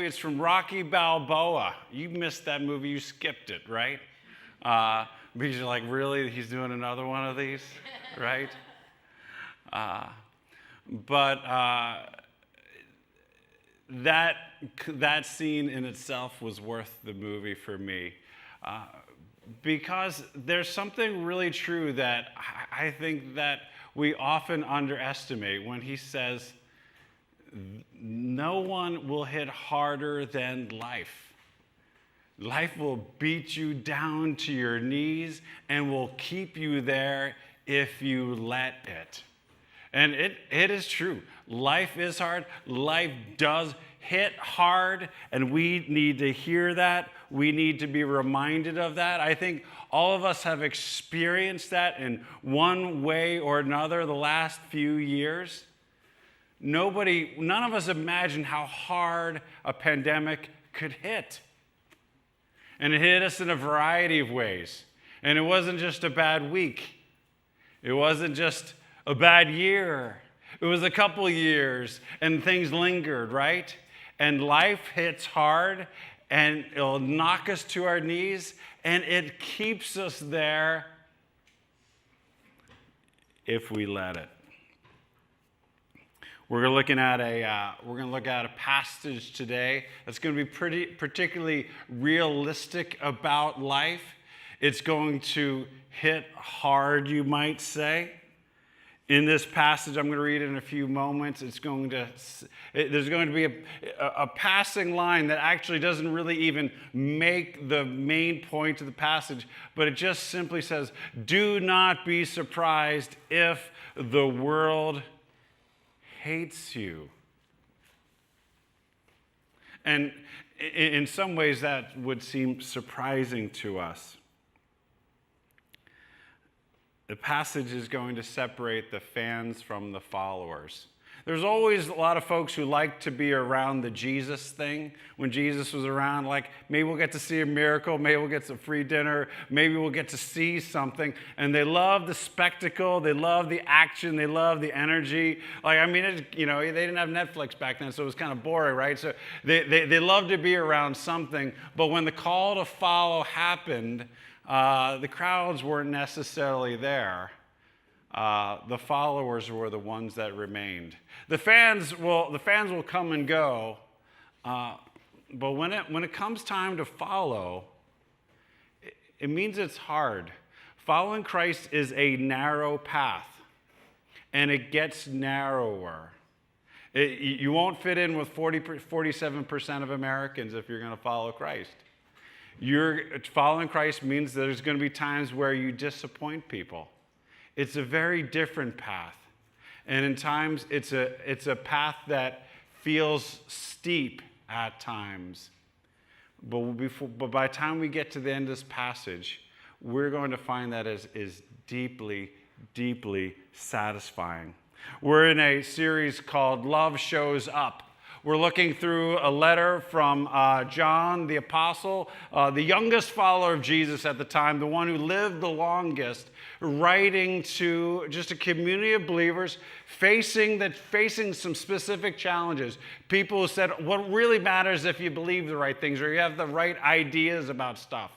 It's from Rocky Balboa. You missed that movie. You skipped it, right? Because you're like, really? He's doing another one of these, right? But that scene in itself was worth the movie for me. Because there's something really true that I think that we often underestimate when he says, no one will hit harder than life. Life will beat you down to your knees and will keep you there if you let it. And it is true. Life is hard. Life does hit hard, and we need to hear that. We need to be reminded of that. I think all of us have experienced that in one way or another the last few years. None of us imagined how hard a pandemic could hit. And it hit us in a variety of ways. And it wasn't just a bad week. It wasn't just a bad year. It was a couple years, and things lingered, right? And life hits hard, and it'll knock us to our knees, and it keeps us there if we let it. We're going to look at a passage today that's going to be particularly realistic about life. It's going to hit hard, you might say. In this passage, I'm going to read it in a few moments. There's going to be a passing line that actually doesn't really even make the main point of the passage, but it just simply says, do not be surprised if the world hates you. And in some ways, that would seem surprising to us. The passage is going to separate the fans from the followers. There's always a lot of folks who like to be around the Jesus thing. When Jesus was around, like, maybe we'll get to see a miracle, maybe we'll get some free dinner, maybe we'll get to see something. And they love the spectacle, they love the action, they love the energy. Like, I mean, they didn't have Netflix back then, so it was kind of boring, right? So they love to be around something. But when the call to follow happened, the crowds weren't necessarily there. The followers were the ones that remained. The fans will come and go, but when it comes time to follow, it means it's hard. Following Christ is a narrow path, and it gets narrower. You won't fit in with 47% of Americans if you're going to follow Christ. Following Christ means that there's going to be times where you disappoint people. It's a very different path. And in times, it's a path that feels steep at times. But by the time we get to the end of this passage, we're going to find that is deeply, deeply satisfying. We're in a series called Love Shows Up. We're looking through a letter from John the Apostle, the youngest follower of Jesus at the time, the one who lived the longest, writing to just a community of believers facing some specific challenges. People who said, what really matters if you believe the right things or you have the right ideas about stuff.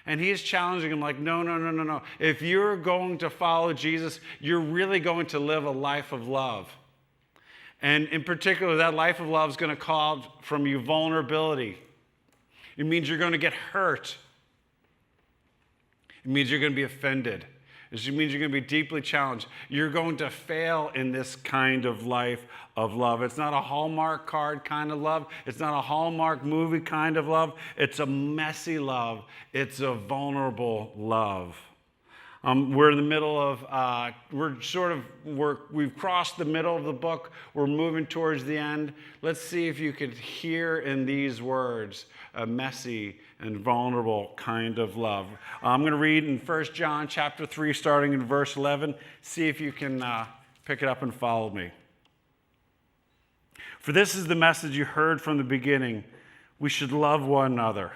And he's challenging them like, no. If you're going to follow Jesus, you're really going to live a life of love. And in particular, that life of love is going to call from you vulnerability. It means you're going to get hurt. It means you're going to be offended. It means you're going to be deeply challenged. You're going to fail in this kind of life of love. It's not a Hallmark card kind of love. It's not a Hallmark movie kind of love. It's a messy love. It's a vulnerable love. We're in the middle of, we've crossed the middle of the book. We're moving towards the end. Let's see if you could hear in these words a messy and vulnerable kind of love. I'm going to read in 1 John chapter 3, starting in verse 11. See if you can pick it up and follow me. For this is the message you heard from the beginning. We should love one another.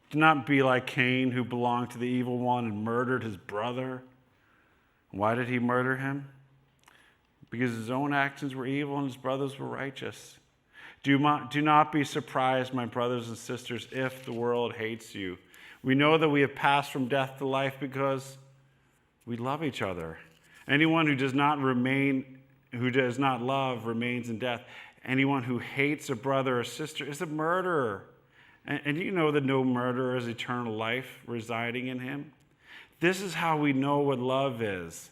Do not be like Cain, who belonged to the evil one and murdered his brother. Why did he murder him? Because his own actions were evil and his brothers were righteous. Do not be surprised, my brothers and sisters, if the world hates you. We know that we have passed from death to life because we love each other. Anyone who does not love remains in death. Anyone who hates a brother or sister is a murderer. And you know that no murderer has eternal life residing in him. This is how we know what love is.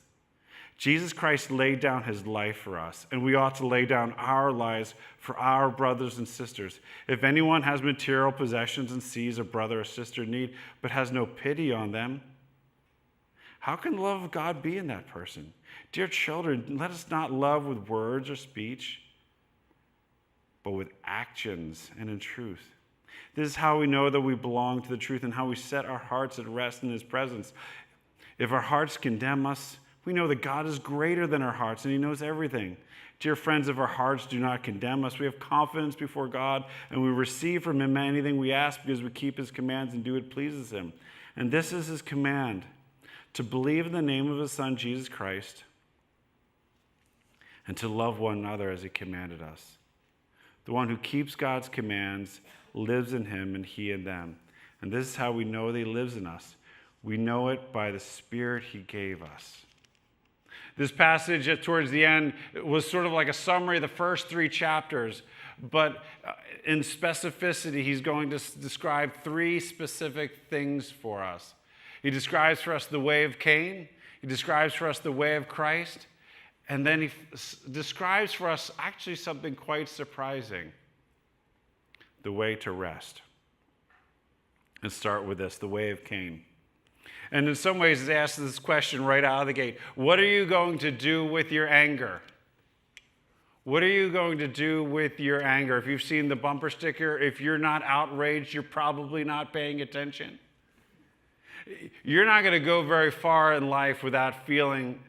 Jesus Christ laid down his life for us, and we ought to lay down our lives for our brothers and sisters. If anyone has material possessions and sees a brother or sister in need, but has no pity on them, how can the love of God be in that person? Dear children, let us not love with words or speech, but with actions and in truth. This is how we know that we belong to the truth and how we set our hearts at rest in his presence. If our hearts condemn us, we know that God is greater than our hearts and he knows everything. Dear friends, if our hearts do not condemn us, we have confidence before God and we receive from him anything we ask because we keep his commands and do what pleases him. And this is his command, to believe in the name of his Son, Jesus Christ, and to love one another as he commanded us. The one who keeps God's commands lives in him and he in them. And this is how we know that he lives in us. We know it by the Spirit he gave us. This passage towards the end was sort of like a summary of the first 3 chapters, but in specificity, he's going to describe 3 specific things for us. He describes for us the way of Cain, he describes for us the way of Christ, and then he describes for us actually something quite surprising, the way to rest. Let's start with this, the way of Cain. And in some ways, it asks this question right out of the gate. What are you going to do with your anger? What are you going to do with your anger? If you've seen the bumper sticker, if you're not outraged, you're probably not paying attention. You're not going to go very far in life without feeling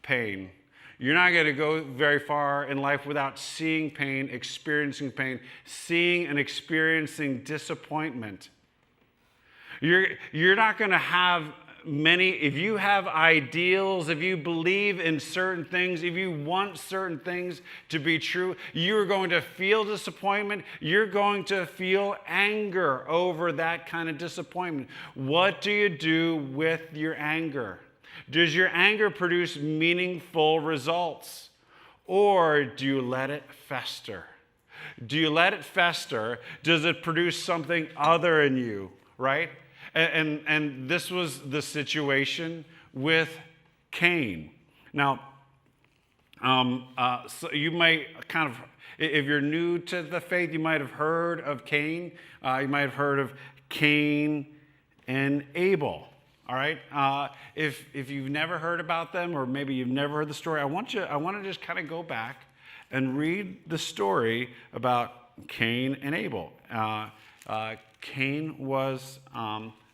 pain. You're not going to go very far in life without seeing pain, seeing and experiencing disappointment. You're not going to have many, if you have ideals, if you believe in certain things, if you want certain things to be true, you're going to feel disappointment. You're going to feel anger over that kind of disappointment. What do you do with your anger? Does your anger produce meaningful results? Or do you let it fester? Do you let it fester? Does it produce something other in you, right? And this was the situation with Cain. Now, so you might kind of, if you're new to the faith, you might have heard of Cain. You might have heard of Cain and Abel. All right. If you've never heard about them, or maybe you've never heard the story, I want to just kind of go back and read the story about Cain and Abel. Cain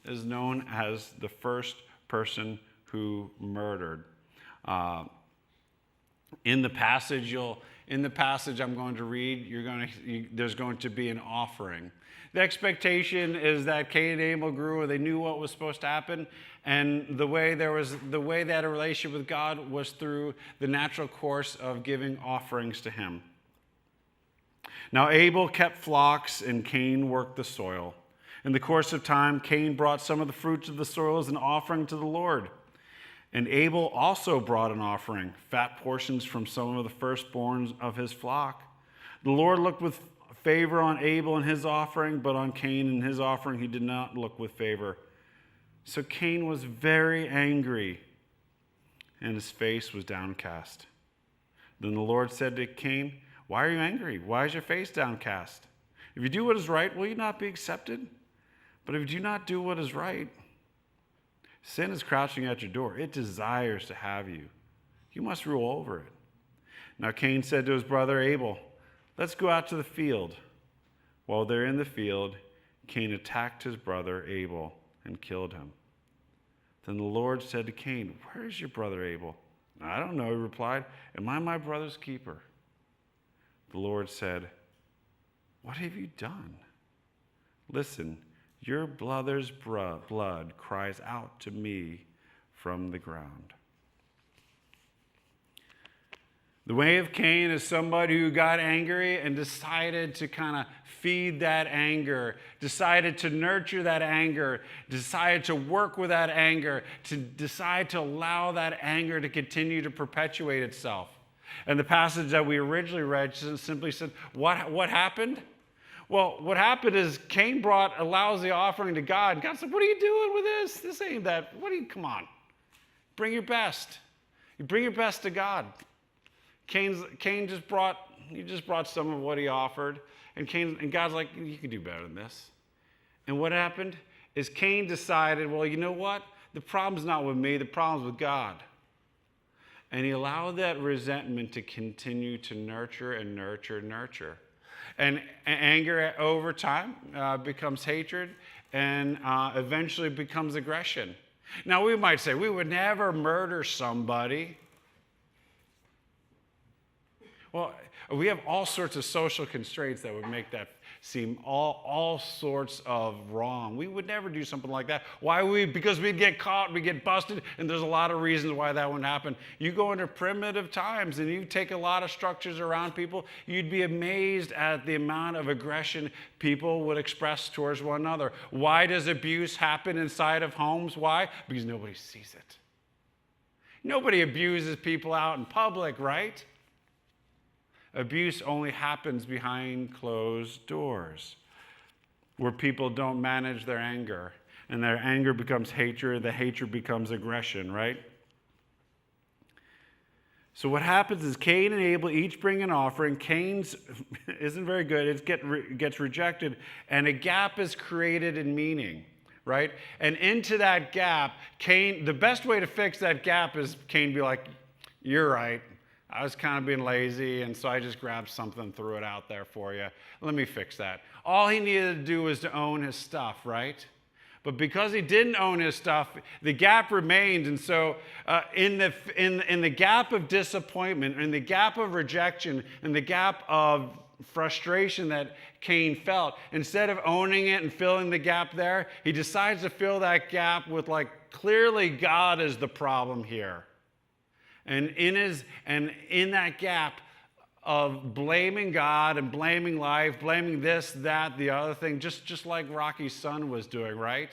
is known as the first person who murdered. In the passage I'm going to read, there's going to be an offering. The expectation is that Cain and Abel grew, or they knew what was supposed to happen, and the way they had a relationship with God was through the natural course of giving offerings to him. Now Abel kept flocks, and Cain worked the soil. In the course of time, Cain brought some of the fruits of the soil as an offering to the Lord. And Abel also brought an offering, fat portions from some of the firstborns of his flock. The Lord looked with favor on Abel and his offering, but on Cain and his offering he did not look with favor. So Cain was very angry, and his face was downcast. Then the Lord said to Cain, "Why are you angry? Why is your face downcast? If you do what is right, will you not be accepted? But if you do not do what is right, sin is crouching at your door. It desires to have you. You must rule over it." Now Cain said to his brother Abel, "Let's go out to the field." While they're in the field, Cain attacked his brother Abel and killed him. Then the Lord said to Cain, "Where is your brother Abel?" "I don't know," he replied. "Am I my brother's keeper?" The Lord said, "What have you done? Listen, your brother's blood cries out to me from the ground." The way of Cain is somebody who got angry and decided to kind of feed that anger, decided to nurture that anger, decided to work with that anger, to decide to allow that anger to continue to perpetuate itself. And the passage that we originally read simply said, what happened? Well, what happened is Cain brought a lousy offering to God. And God said, what are you doing with this? This ain't that. Come on. Bring your best. You bring your best to God. Cain just brought some of what he offered. And God's like, you can do better than this. And what happened is Cain decided, well, you know what? The problem's not with me. The problem's with God. And he allowed that resentment to continue to nurture and nurture and nurture. And anger over time becomes hatred and eventually becomes aggression. Now, we might say, we would never murder somebody. Well, we have all sorts of social constraints that would make that seem all sorts of wrong. We would never do something like that. Why? Because we'd get caught, we'd get busted, and there's a lot of reasons why that wouldn't happen. You go into primitive times and you take a lot of structures around people, you'd be amazed at the amount of aggression people would express towards one another. Why does abuse happen inside of homes? Why? Because nobody sees it. Nobody abuses people out in public, right? Abuse only happens behind closed doors, where people don't manage their anger, and their anger becomes hatred, the hatred becomes aggression, right? So what happens is Cain and Abel each bring an offering. Cain's isn't very good. It gets rejected, and a gap is created in meaning, right? And into that gap, the best way to fix that gap is Cain be like, you're right. I was kind of being lazy, and so I just grabbed something and threw it out there for you. Let me fix that. All he needed to do was to own his stuff, right? But because he didn't own his stuff, the gap remained. And so in the gap of disappointment, in the gap of rejection, in the gap of frustration that Cain felt, instead of owning it and filling the gap there, he decides to fill that gap with, like, clearly God is the problem here. And in that gap of blaming God and blaming life, blaming this, that, the other thing, just like Rocky's son was doing, right?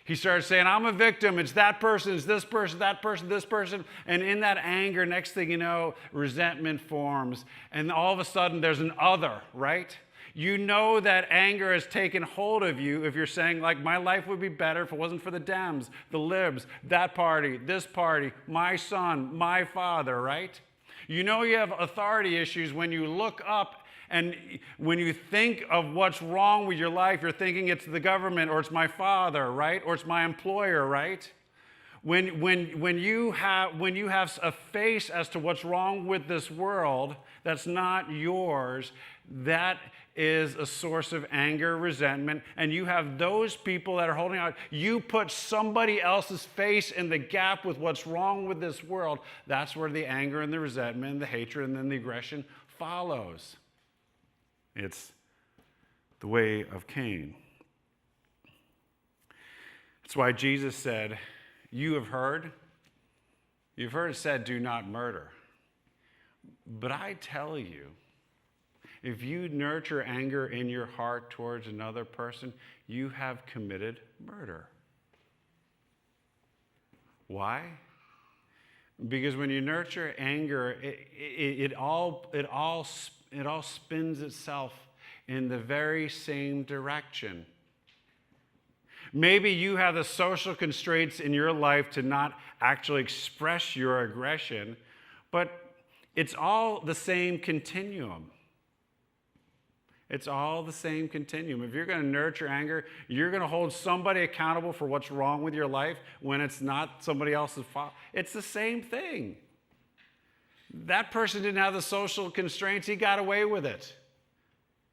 He started saying, I'm a victim. It's that person, it's this person, that person, this person. And in that anger, next thing you know, resentment forms. And all of a sudden, there's an other, right? You know that anger has taken hold of you if you're saying, like, my life would be better if it wasn't for the Dems, the Libs, that party, this party, my son, my father, right? You know you have authority issues when you look up and when you think of what's wrong with your life, you're thinking it's the government or it's my father, right? Or it's my employer, right? When you have a face as to what's wrong with this world that's not yours, that is a source of anger, resentment, and you have those people that are holding out. You put somebody else's face in the gap with what's wrong with this world. That's where the anger and the resentment and the hatred and then the aggression follows. It's the way of Cain. That's why Jesus said, you've heard it said, do not murder. But I tell you, if you nurture anger in your heart towards another person, you have committed murder. Why? Because when you nurture anger, it all spins itself in the very same direction. Maybe you have the social constraints in your life to not actually express your aggression, but it's all the same continuum. It's all the same continuum. If you're going to nurture anger, you're going to hold somebody accountable for what's wrong with your life when it's not somebody else's fault. It's the same thing. That person didn't have the social constraints. He got away with it.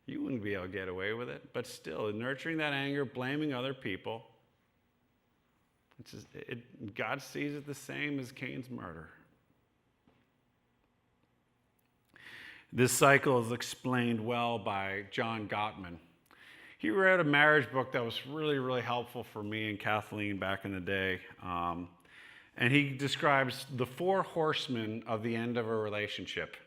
You wouldn't be able to get away with it. But still, nurturing that anger, blaming other people, God sees it the same as Cain's murder. This cycle is explained well by John Gottman. He wrote a marriage book that was really, really helpful for me and Kathleen back in the day. And he describes the 4 horsemen of the end of a relationship.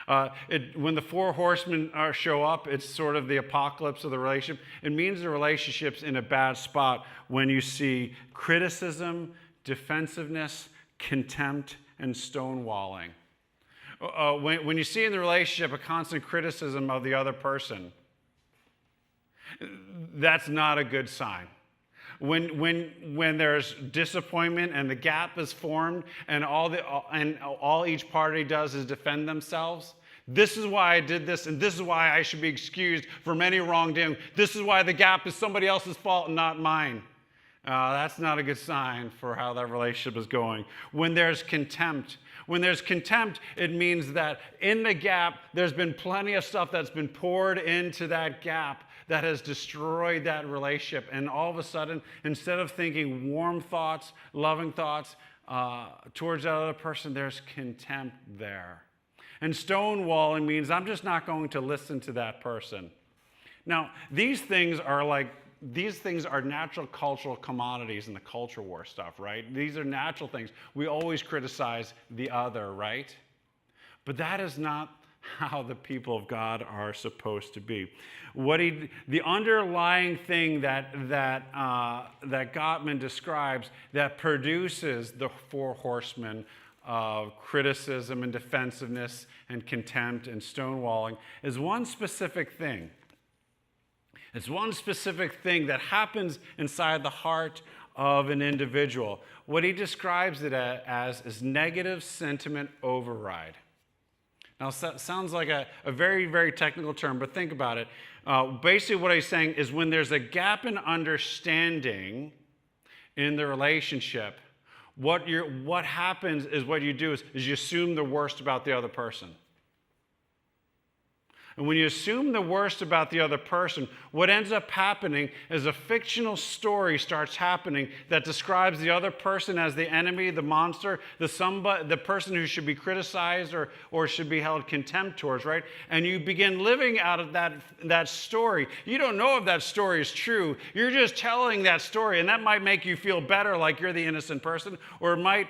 When the four horsemen show up, it's sort of the apocalypse of the relationship. It means the relationship's in a bad spot when you see criticism, defensiveness, contempt, and stonewalling. When you see in the relationship a constant criticism of the other person, that's not a good sign. When there's disappointment and the gap is formed and all each party does is defend themselves, this is why I did this, and this is why I should be excused from any wrongdoing. This is why the gap is somebody else's fault and not mine. That's not a good sign for how that relationship is going. When there's contempt, it means that in the gap, there's been plenty of stuff that's been poured into that gap that has destroyed that relationship. And all of a sudden, instead of thinking warm thoughts, loving thoughts towards that other person, there's contempt there. And stonewalling means I'm just not going to listen to that person. Now, these things are natural cultural commodities in the culture war stuff, right? These are natural things. We always criticize the other, right? But that is not how the people of God are supposed to be. The underlying thing that Gottman describes that produces the four horsemen of criticism and defensiveness and contempt and stonewalling is one specific thing. It's one specific thing that happens inside the heart of an individual. What he describes it as is negative sentiment override. Now, it sounds like a very, very technical term, but think about it. Basically, what he's saying is when there's a gap in understanding in the relationship, what happens is what you do is you assume the worst about the other person. And when you assume the worst about the other person, what ends up happening is a fictional story starts happening that describes the other person as the enemy, the monster, the person who should be criticized or should be held contempt towards, right? And you begin living out of that story. You don't know if that story is true. You're just telling that story, and that might make you feel better like you're the innocent person, or it might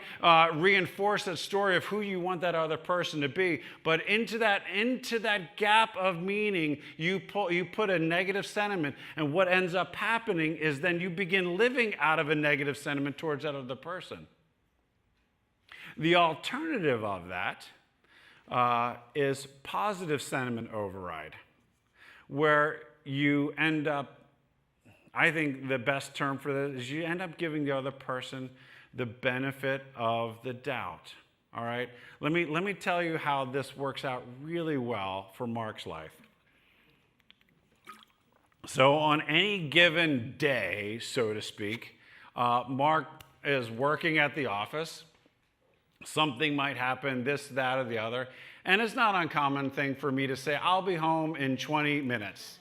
reinforce that story of who you want that other person to be. But into that gap of meaning, you put a negative sentiment, and what ends up happening is then you begin living out of a negative sentiment towards that other person. The alternative of that is positive sentiment override, where you end up, I think the best term for this is you end up giving the other person the benefit of the doubt. All right, let me tell you how this works out really well for Marc's life. So on any given day, so to speak, Marc is working at the office. Something might happen, this, that, or the other, and it's not an uncommon thing for me to say, "I'll be home in 20 minutes,"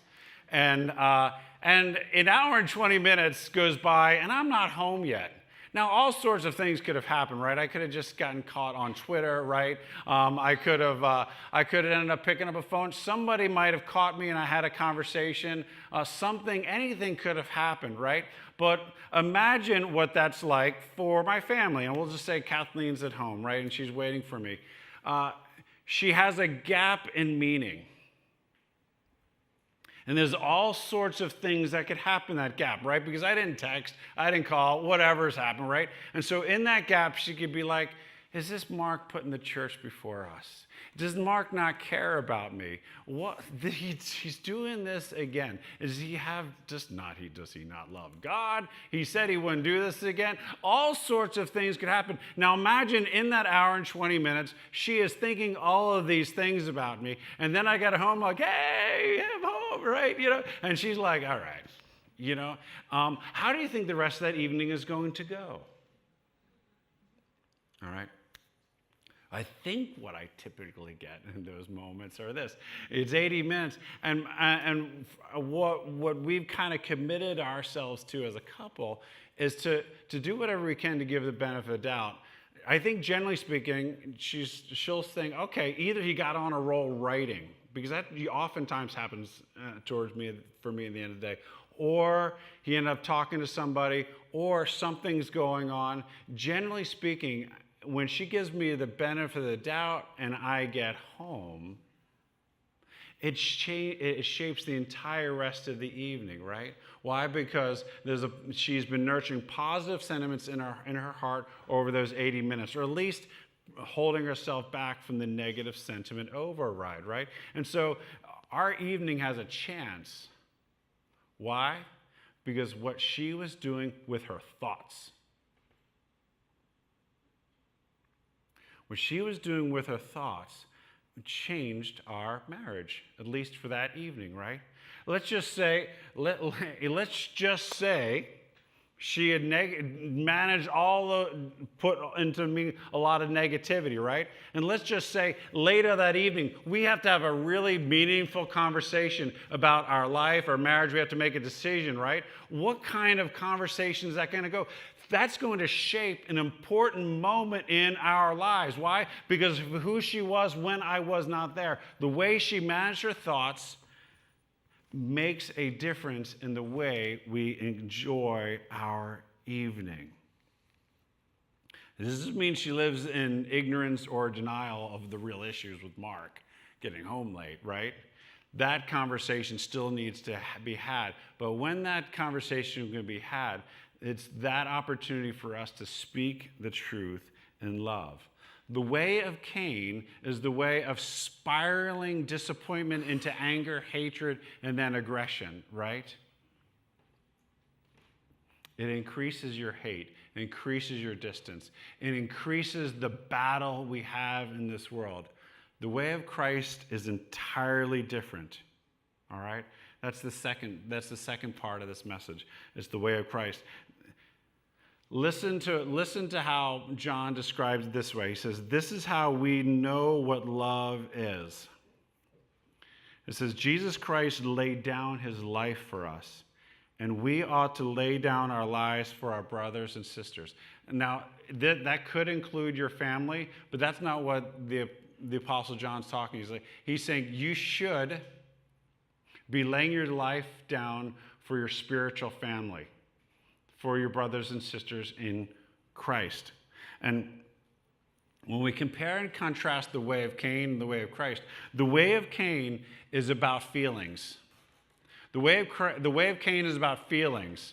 and an hour and 20 minutes goes by, and I'm not home yet. Now, all sorts of things could have happened, right? I could have just gotten caught on Twitter, right? I could have ended up picking up a phone. Somebody might have caught me and I had a conversation. Anything could have happened, right? But imagine what that's like for my family. And we'll just say Kathleen's at home, right? And she's waiting for me. She has a gap in meaning. And there's all sorts of things that could happen in that gap, right? Because I didn't text, I didn't call, whatever's happened, right? And so in that gap, she could be like, is this Marc putting the church before us? Does Marc not care about me? What? He's doing this again. Does he not love God? He said he wouldn't do this again. All sorts of things could happen. Now imagine in that hour and 20 minutes, she is thinking all of these things about me. And then I got home like, hey, I'm home, right? And she's like, all right, how do you think the rest of that evening is going to go? All right. I think what I typically get in those moments are this. It's 80 minutes. And what we've kind of committed ourselves to as a couple is to do whatever we can to give the benefit of the doubt. I think generally speaking, she'll think, okay, either he got on a roll writing, because that oftentimes happens for me at the end of the day, or he ended up talking to somebody, or something's going on. Generally speaking, when she gives me the benefit of the doubt and I get home, it shapes the entire rest of the evening, right? Why? Because she's been nurturing positive sentiments in her heart over those 80 minutes, or at least holding herself back from the negative sentiment override, right? And so our evening has a chance. Why? Because what she was doing with her thoughts. What she was doing with her thoughts changed our marriage, at least for that evening, right? Let's just say she had managed put into me a lot of negativity, right? And let's just say later that evening, we have to have a really meaningful conversation about our life, our marriage. We have to make a decision, right? What kind of conversation is that going to go? That's going to shape an important moment in our lives. Why? Because of who she was when I was not there. The way she managed her thoughts makes a difference in the way we enjoy our evening. This doesn't mean she lives in ignorance or denial of the real issues with Mark getting home late, right? That conversation still needs to be had. But when that conversation is going to be had, it's that opportunity for us to speak the truth in love. The way of Cain is the way of spiraling disappointment into anger, hatred, and then aggression, right? It increases your hate, it increases your distance, it increases the battle we have in this world. The way of Christ is entirely different, all right? That's the second part of this message. It's the way of Christ. Listen to how John describes it this way. He says, this is how we know what love is. It says, Jesus Christ laid down his life for us, and we ought to lay down our lives for our brothers and sisters. Now, that could include your family, but that's not what the Apostle John's talking. He's saying you should be laying your life down for your spiritual family, for your brothers and sisters in Christ. And when we compare and contrast the way of Cain and the way of Christ, the way of Cain is about feelings. The way of Cain is about feelings.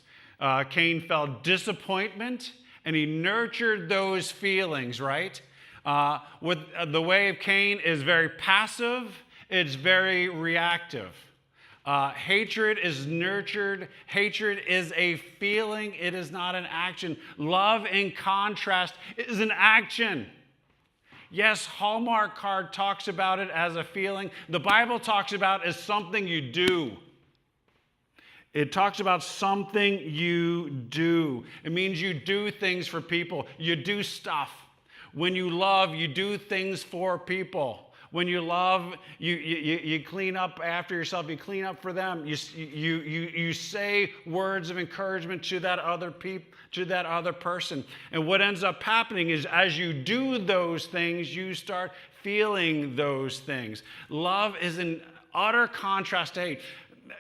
Cain felt disappointment, and he nurtured those feelings, right? The way of Cain is very passive. It's very reactive. Hatred is nurtured. Hatred is a feeling. It is not an action. Love, in contrast, is an action. Yes, Hallmark card talks about it as a feeling. The Bible talks about it as something you do. It talks about something you do. It means you do things for people. You do stuff. When you love, you do things for people. When you love, you clean up after yourself. You clean up for them. You say words of encouragement to that other person. And what ends up happening is as you do those things, you start feeling those things. Love is in utter contrast to hate.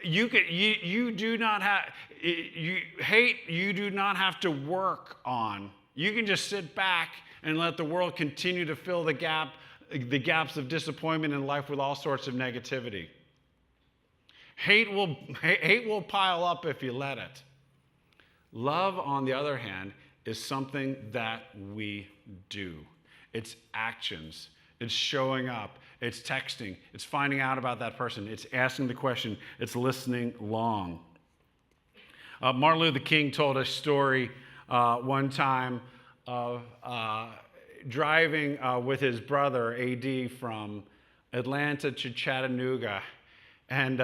You do not have hate. You do not have to work on. You can just sit back and let the world continue to fill the gaps of disappointment in life with all sorts of negativity. Hate will pile up if you let it. Love, on the other hand, is something that we do. It's actions. It's showing up. It's texting. It's finding out about that person. It's asking the question. It's listening long. Martin Luther King told a story one time of driving with his brother, A.D., from Atlanta to Chattanooga. And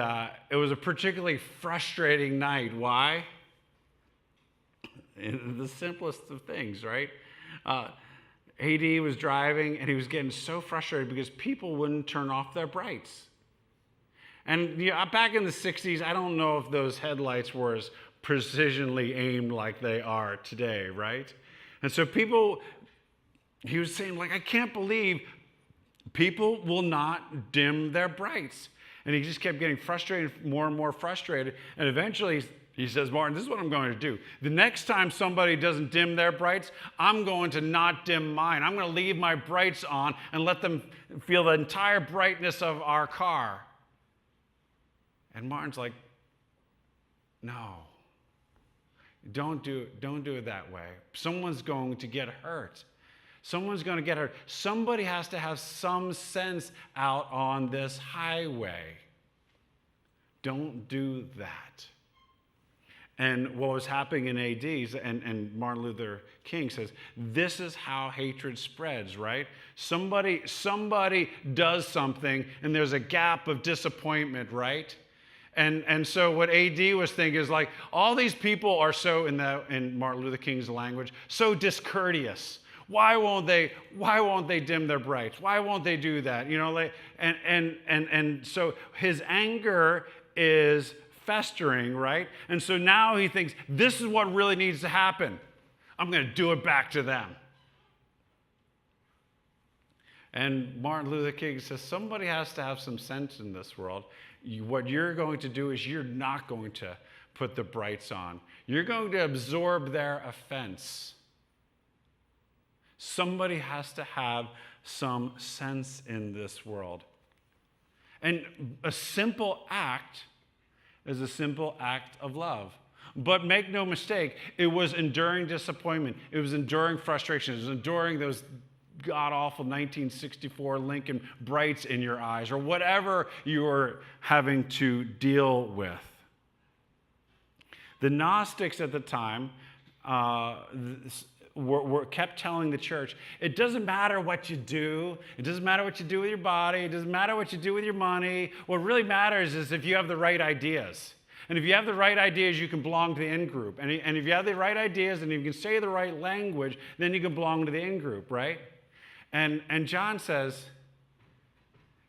it was a particularly frustrating night. Why? The simplest of things, right? A.D. was driving, and he was getting so frustrated because people wouldn't turn off their brights. And back in the 60s, I don't know if those headlights were as precisionally aimed like they are today, right? And so he was saying, I can't believe people will not dim their brights. And he just kept getting frustrated, more and more frustrated. And eventually He says, Martin, this is what I'm going to do. The next time somebody doesn't dim their brights, I'm going to not dim mine. I'm going to leave my brights on and let them feel the entire brightness of our car. And Martin's like, no, don't do it that way. Someone's going to get hurt. Someone's going to get hurt. Somebody has to have some sense out on this highway. Don't do that. And what was happening in AD, and Martin Luther King says, this is how hatred spreads, right? Somebody does something, and there's a gap of disappointment, right? And so what AD was thinking is like, all these people are so, in Martin Luther King's language, so discourteous. Why won't they dim their brights? Why won't they do that? You know, and so his anger is festering, right? And so now he thinks, this is what really needs to happen. I'm going to do it back to them. And Martin Luther King says, somebody has to have some sense in this world. What you're going to do is you're not going to put the brights on. You're going to absorb their offense. Somebody has to have some sense in this world. And a simple act is a simple act of love. But make no mistake, it was enduring disappointment. It was enduring frustration. It was enduring those god-awful 1964 Lincoln brights in your eyes or whatever you were having to deal with. The Gnostics at the time kept telling the church, it doesn't matter what you do. It doesn't matter what you do with your body. It doesn't matter what you do with your money. What really matters is if you have the right ideas. And if you have the right ideas, you can belong to the in-group. And if you have the right ideas and you can say the right language, then you can belong to the in-group, right? And John says,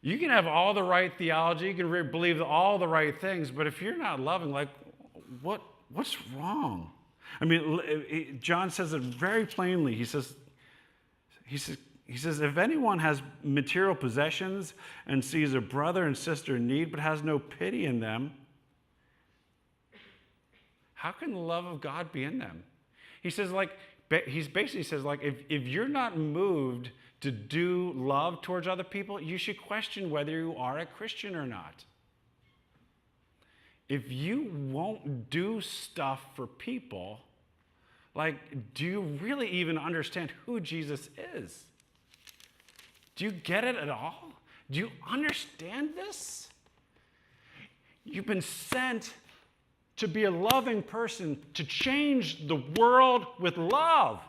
you can have all the right theology, you can believe all the right things, but if you're not loving, like, what's wrong? I mean, John says it very plainly. He says, if anyone has material possessions and sees a brother and sister in need but has no pity in them, how can the love of God be in them? He says, if you're not moved to do love towards other people, you should question whether you are a Christian or not. If you won't do stuff for people, do you really even understand who Jesus is? Do you get it at all? Do you understand this? You've been sent to be a loving person, to change the world with love.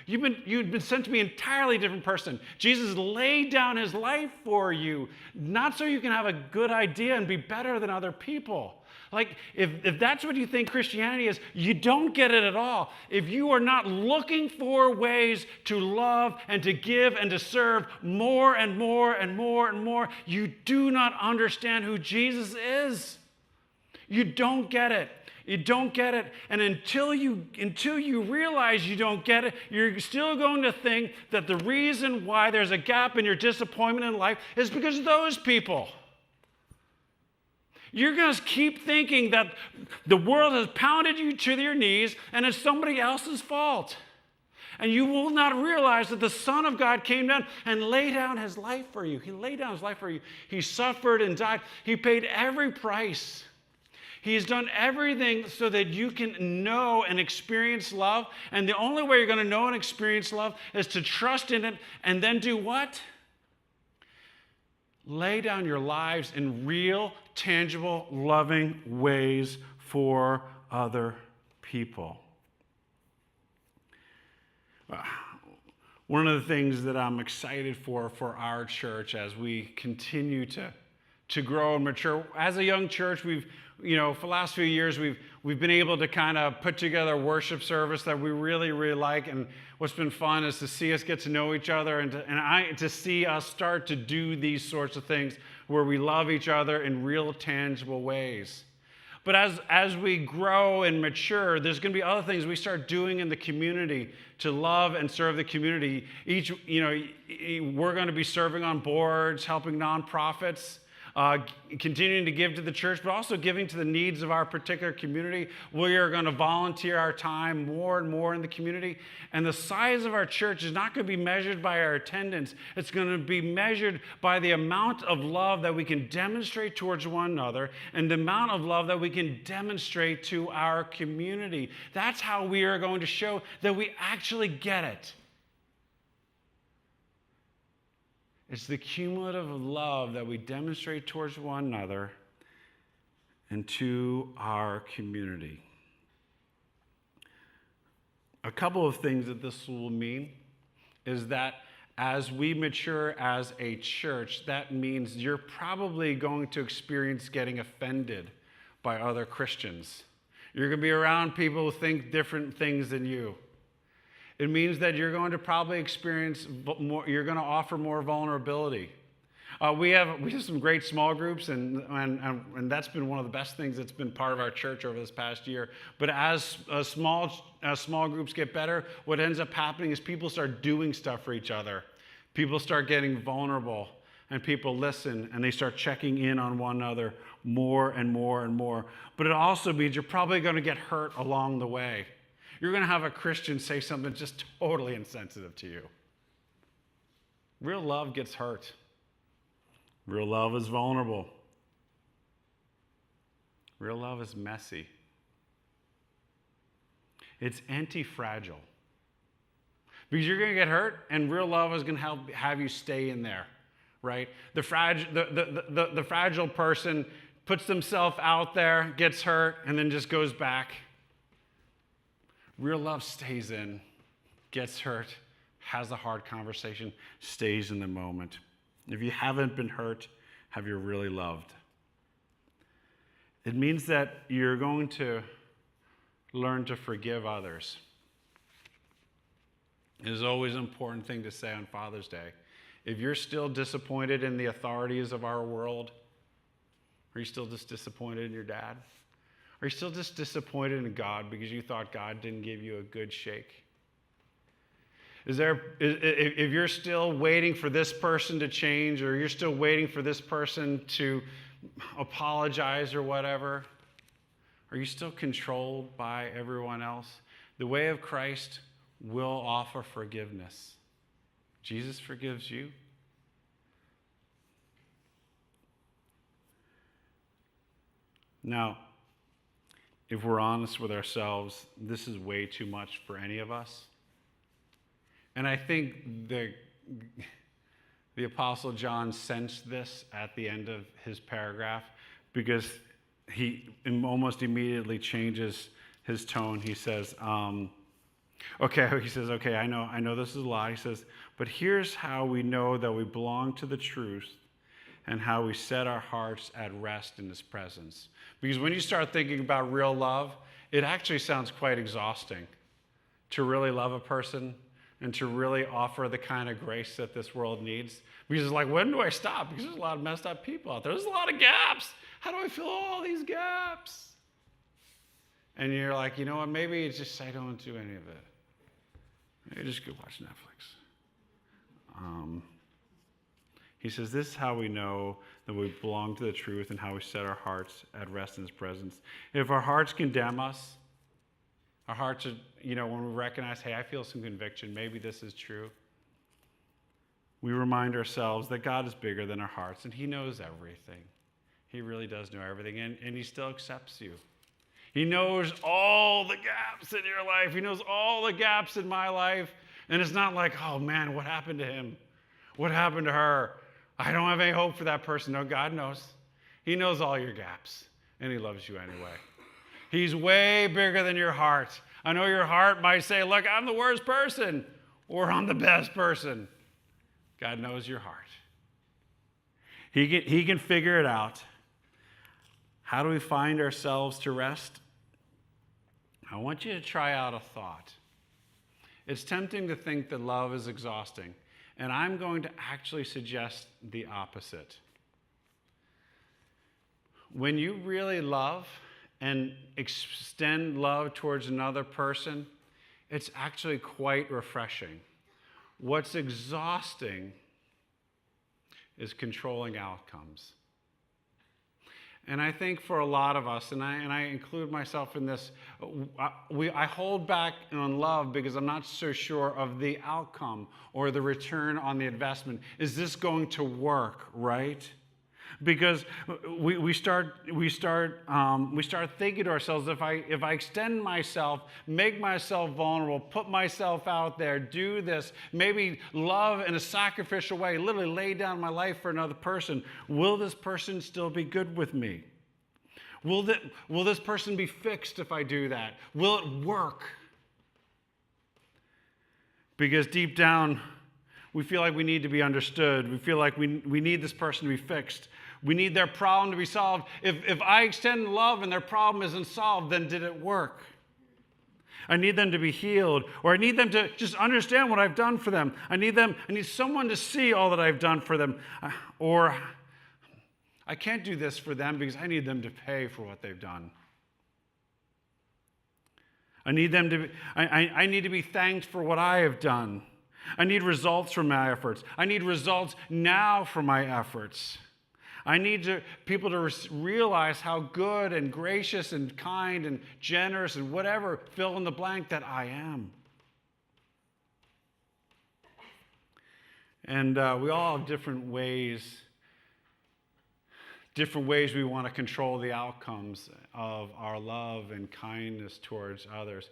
You've been sent to be an entirely different person. Jesus laid down his life for you, not so you can have a good idea and be better than other people. If that's what you think Christianity is, you don't get it at all. If you are not looking for ways to love and to give and to serve more and more and more and more, you do not understand who Jesus is. You don't get it. You don't get it. And until you realize you don't get it, you're still going to think that the reason why there's a gap in your disappointment in life is because of those people. You're going to keep thinking that the world has pounded you to your knees and it's somebody else's fault. And you will not realize that the Son of God came down and laid down his life for you. He laid down his life for you. He suffered and died. He paid every price. He's done everything so that you can know and experience love. And the only way you're going to know and experience love is to trust in it and then do what? Lay down your lives in real, tangible, loving ways for other people. One of the things that I'm excited for our church as we continue to grow and mature. As a young church, for the last few years, we've been able to kind of put together a worship service that we really, really like. And what's been fun is to see us get to know each other and to see us start to do these sorts of things where we love each other in real, tangible ways. But as we grow and mature, there's going to be other things we start doing in the community to love and serve the community. We're going to be serving on boards, helping nonprofits. continuing to give to the church, but also giving to the needs of our particular community. We are going to volunteer our time more and more in the community. And the size of our church is not going to be measured by our attendance. It's going to be measured by the amount of love that we can demonstrate towards one another and the amount of love that we can demonstrate to our community. That's how we are going to show that we actually get it. It's the cumulative love that we demonstrate towards one another and to our community. A couple of things that this will mean is that as we mature as a church, that means you're probably going to experience getting offended by other Christians. You're going to be around people who think different things than you. It means that you're going to probably experience more, you're going to offer more vulnerability. We have some great small groups, and that's been one of the best things that's been part of our church over this past year. But as small groups get better, what ends up happening is people start doing stuff for each other. People start getting vulnerable, and people listen, and they start checking in on one another more and more and more. But it also means you're probably going to get hurt along the way. You're going to have a Christian say something just totally insensitive to you. Real love gets hurt. Real love is vulnerable. Real love is messy. It's anti-fragile. Because you're going to get hurt, and real love is going to have you stay in there, right? The fragile person puts themselves out there, gets hurt, and then just goes back. Real love stays in, gets hurt, has a hard conversation, stays in the moment. If you haven't been hurt, have you really loved? It means that you're going to learn to forgive others. It is always an important thing to say on Father's Day. If you're still disappointed in the authorities of our world, are you still just disappointed in your dad? Are you still just disappointed in God because you thought God didn't give you a good shake? If you're still waiting for this person to change, or you're still waiting for this person to apologize or whatever, are you still controlled by everyone else? The way of Christ will offer forgiveness. Jesus forgives you. Now, if we're honest with ourselves, this is way too much for any of us. And I think the Apostle John sensed this at the end of his paragraph, because he almost immediately changes his tone. He says, I know this is a lot. He says, but here's how we know that we belong to the truth and how we set our hearts at rest in his presence. Because when you start thinking about real love, it actually sounds quite exhausting to really love a person and to really offer the kind of grace that this world needs. Because it's like, when do I stop? Because there's a lot of messed up people out there. There's a lot of gaps. How do I fill all these gaps? And you're like, you know what, maybe it's just I don't do any of it. Maybe just go watch Netflix. He says, this is how we know that we belong to the truth and how we set our hearts at rest in his presence. If our hearts condemn us, our hearts are, when we recognize, hey, I feel some conviction, maybe this is true, we remind ourselves that God is bigger than our hearts, and he knows everything. He really does know everything, and he still accepts you. He knows all the gaps in your life. He knows all the gaps in my life, and it's not like, oh, man, what happened to him? What happened to her? I don't have any hope for that person. No, God knows. He knows all your gaps, and he loves you anyway. He's way bigger than your heart. I know your heart might say, look, I'm the worst person, or I'm the best person. God knows your heart. He can figure it out. How do we find ourselves to rest? I want you to try out a thought. It's tempting to think that love is exhausting, and I'm going to actually suggest the opposite. When you really love and extend love towards another person, it's actually quite refreshing. What's exhausting is controlling outcomes. And I think for a lot of us, and I include myself in this, I hold back on love because I'm not so sure of the outcome or the return on the investment. Is this going to work, right? Because we start thinking to ourselves, if I extend myself, make myself vulnerable, put myself out there, do this, maybe love in a sacrificial way, literally lay down my life for another person, will this person still be good with me? Will this person be fixed if I do that? Will it work? Because deep down, we feel like we need to be understood. We feel like we need this person to be fixed. We need their problem to be solved. If I extend love and their problem isn't solved, then did it work? I need them to be healed, or I need them to just understand what I've done for them. I need someone to see all that I've done for them. Or I can't do this for them because I need them to pay for what they've done. I need to be thanked for what I have done. I need results from my efforts. I need results now from my efforts. I need people to realize how good and gracious and kind and generous and whatever, fill in the blank, that I am. And we all have different ways we want to control the outcomes of our love and kindness towards others.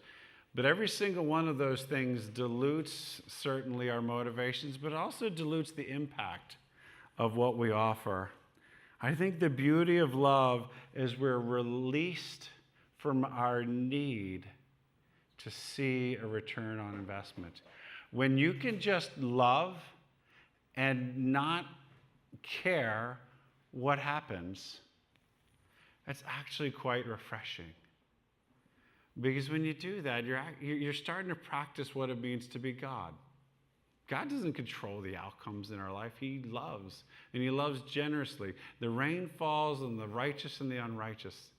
But every single one of those things dilutes certainly our motivations, but also dilutes the impact of what we offer. I think the beauty of love is we're released from our need to see a return on investment. When you can just love and not care what happens, it's actually quite refreshing. Because when you do that, you're starting to practice what it means to be God. God doesn't control the outcomes in our life. He loves, and he loves generously. The rain falls on the righteous and the unrighteous.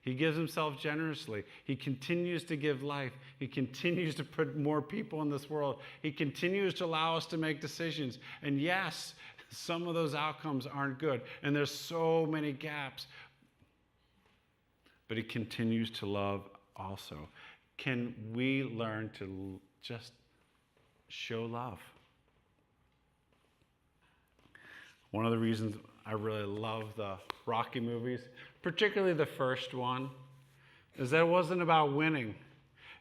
He gives himself generously. He continues to give life. He continues to put more people in this world. He continues to allow us to make decisions. And yes, some of those outcomes aren't good, and there's so many gaps. But he continues to love also. Can we learn to just show love? One of the reasons I really love the Rocky movies, particularly the first one, is that it wasn't about winning.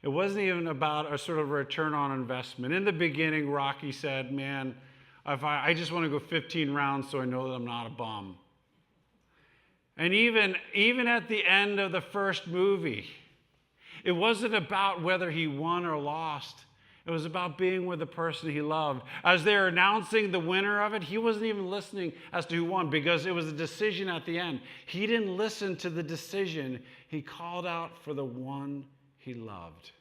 It wasn't even about a sort of return on investment. In the beginning, Rocky said, man, I just want to go 15 rounds so I know that I'm not a bum. And even at the end of the first movie, it wasn't about whether he won or lost. It was about being with the person he loved. As they were announcing the winner of it, he wasn't even listening as to who won because it was a decision at the end. He didn't listen to the decision. He called out for the one he loved.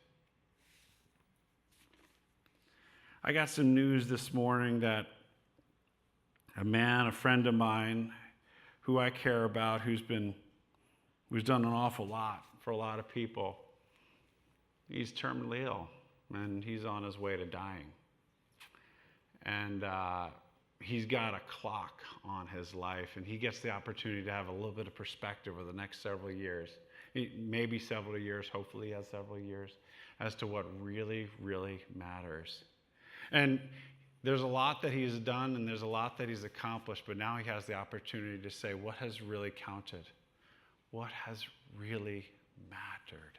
I got some news this morning that a friend of mine, who I care about, who's done an awful lot for a lot of people, he's terminally ill. And he's on his way to dying. And he's got a clock on his life, and he gets the opportunity to have a little bit of perspective over the next several years, maybe several years, hopefully he has several years, as to what really, really matters. And there's a lot that he's done, and there's a lot that he's accomplished, but now he has the opportunity to say, what has really counted? What has really mattered?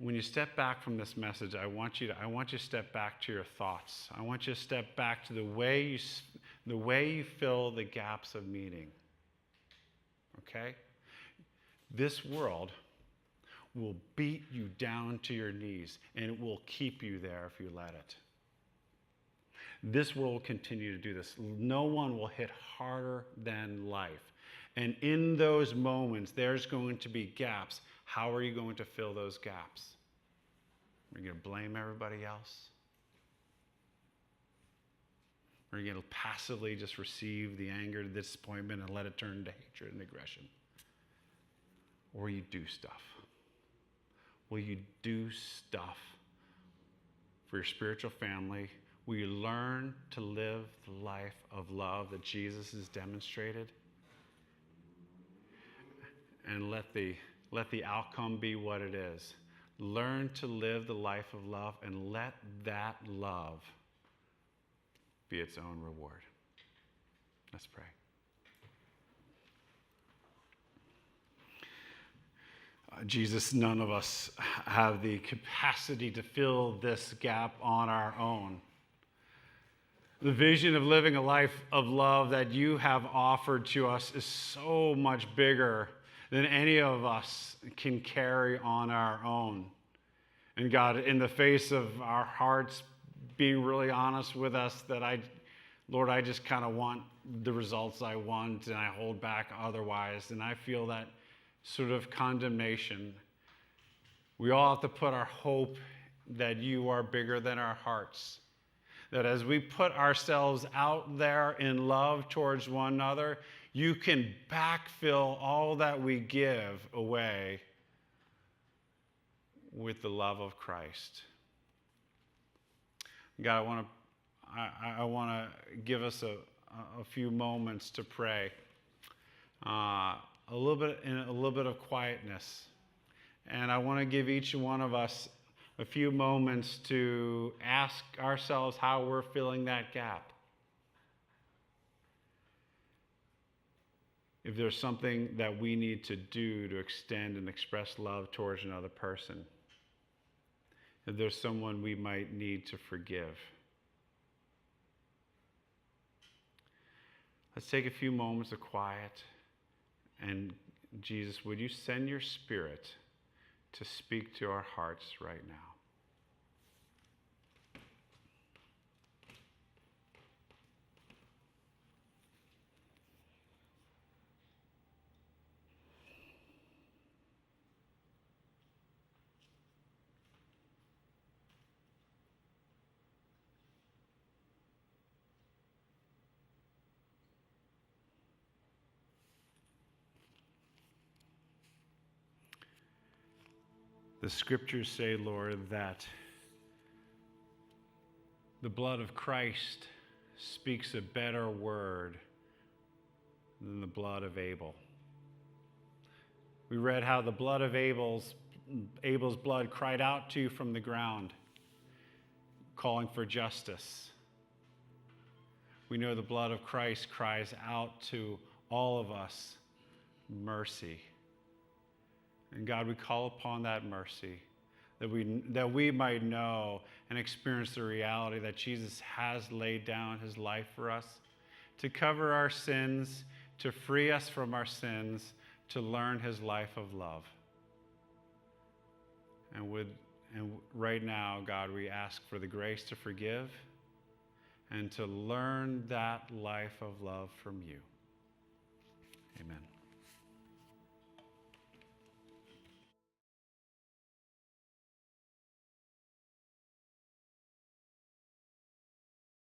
When you step back from this message, I want you to step back to your thoughts. I want you to step back to the way you fill the gaps of meaning. Okay? This world will beat you down to your knees, and it will keep you there if you let it. This world will continue to do this. No one will hit harder than life. And in those moments, there's going to be gaps. How are you going to fill those gaps? Are you going to blame everybody else? Or are you going to passively just receive the anger, the disappointment, and let it turn into hatred and aggression? Or you do stuff? Will you do stuff for your spiritual family? we learn to live the life of love that Jesus has demonstrated, and let the outcome be what it is. Learn to live the life of love, and let that love be its own reward. Let's pray. Jesus, none of us have the capacity to fill this gap on our own. The vision of living a life of love that you have offered to us is so much bigger than any of us can carry on our own. And God, in the face of our hearts being really honest with us, that Lord, I just kind of want the results I want, and I hold back otherwise, and I feel that sort of condemnation. We all have to put our hope that you are bigger than our hearts. That as we put ourselves out there in love towards one another, you can backfill all that we give away with the love of Christ. God, I want to give us a few moments to pray. A little bit of quietness. And I want to give each one of us a few moments to ask ourselves how we're filling that gap. If there's something that we need to do to extend and express love towards another person. If there's someone we might need to forgive. Let's take a few moments of quiet. And Jesus, would you send your Spirit to speak to our hearts right now? The scriptures say, Lord, that the blood of Christ speaks a better word than the blood of Abel. We read how the blood of Abel's blood cried out to you from the ground, calling for justice. We know the blood of Christ cries out to all of us, mercy. And God, we call upon that mercy, that we might know and experience the reality that Jesus has laid down his life for us, to cover our sins, to free us from our sins, to learn his life of love. And right now, God, we ask for the grace to forgive and to learn that life of love from you. Amen.